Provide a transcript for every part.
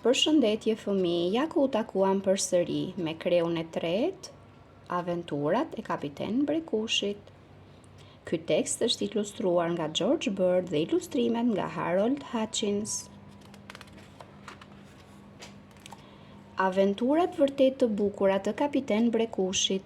Përshëndetje fëmija, ku u takuam përsëri me kreun e tretë, Aventurat e Kapiten Brekushit. Ky tekst është ilustruar nga George Bird dhe ilustrimet nga Harold Hutchins. Aventurat vërtet të bukura të Kapiten Brekushit.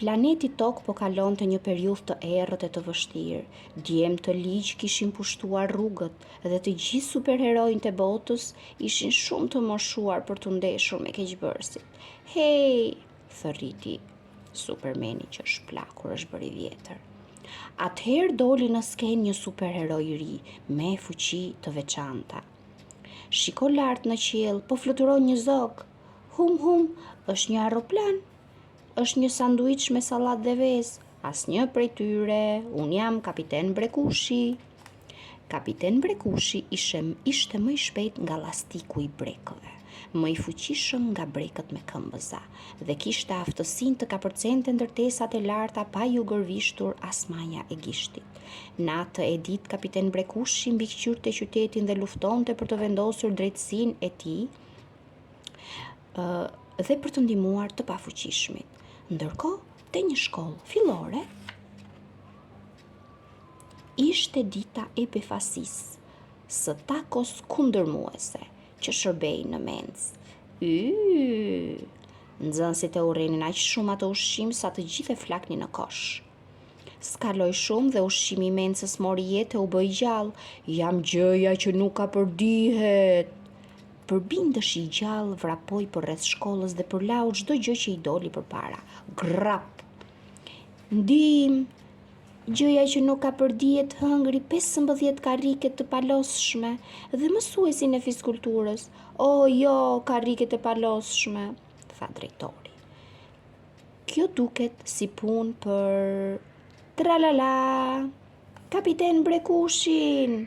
Planeti Tokë po kalonte një periudhë të errët e të vështirë. Djemë të ligj kishin pushtuar rrugët dhe të gjithë superheronjtë e botës ishin shumë të moshuar për të ndeshur me keqbërësit. Hey, thërriti Supermani që shplakur është bëri vjetër. Atëherë doli në skenë një superheroj i ri me fuqi të veçanta. Shiko lart në qiell, po fluturon një zog. Hum, është një aeroplan. Është një sanduiç me sallatë dhe vezë. Asnjë prej tyre, unë jam Kapiten Brekushi. Kapiten Brekushi ishte më i shpejt nga llastiku i brekëve, më i fuqishëm nga brekët me këmbëza, dhe kishte aftësinë të kapërcente ndërtesat e larta pa ju gërvishtur as maja e gishtit. Natë e ditë Kapiten Brekushi mbikëqyrte qytetin dhe luftonte për të vendosur drejtësinë e tij dhe për të ndihmuar të pafuqishmit. Ndërkohë, te një shkollë fillore, ishte dita e befasisë së takos kundërmuese që shërbej në mencë. Nxënësit e urrenin aq shumë atë ushqim sa të gjithë e flaknin në kosh. Skaloi shumë dhe ushqimi i mencës mori jetë e u bë i gjallë. Jam gjëja që nuk ka përdihet. Përbindësh i gjallë vrapoi përreth shkollës dhe përlau çdo gjë që i doli përpara. Grap! Ndim! Gjëja që nuk ka përdihet hëngri 15 karrike të palosshme dhe mësuesin e fizkulturës. O jo, karriket e palosshme, tha drejtori. Kjo duket si punë për tralala, Kapiten Brekushin.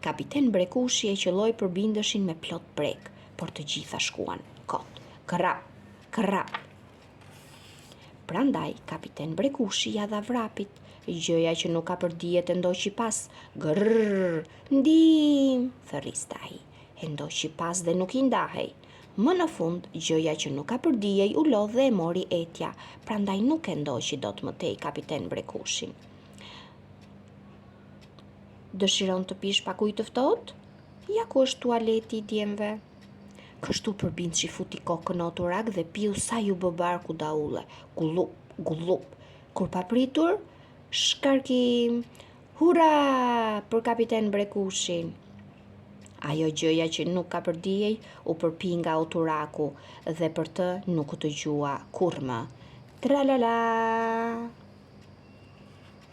Kapiten Brekushi e qelloi përbindëshin me plot brek, por të gjitha shkuan kot. Krap. Prandaj Kapiten Brekushi ja dha vrapit. Gjëja që nuk ka përdihet e ndoqi pas. Grrr, ndim, thërriste ai. E ndoqi pas dhe nuk i ndahej. Më në fund, gjëja që nuk ka përdihej u lodh dhe e mori etja, prandaj nuk e ndoqi dot më tej Kapiten Brekushin. Dëshiron të pish pak ujë të ftohtë? Ja ku është tualeti i djemve. Kështu përbindëshi futi kokën në oturak dhe piu sa ju bë barku daulle. Gullup. Kur papritur, shkarkim. Hura për Kapiten Brekushin. Ajo gjëja që nuk ka përdihej u përpi nga oturaku dhe për të nuk u dëgjua kurrë më. Tralala.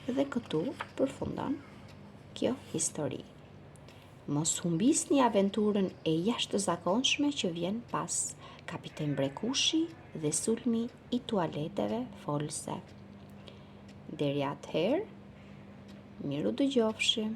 Dhe këtu përfundon kjo histori. Mos humbisni aventurën e jashtëzakonshme që vjen pas. Kapiten Brekushi dhe sulmi i tualeteve folse. Deri atëherë, miru dëgjofshim.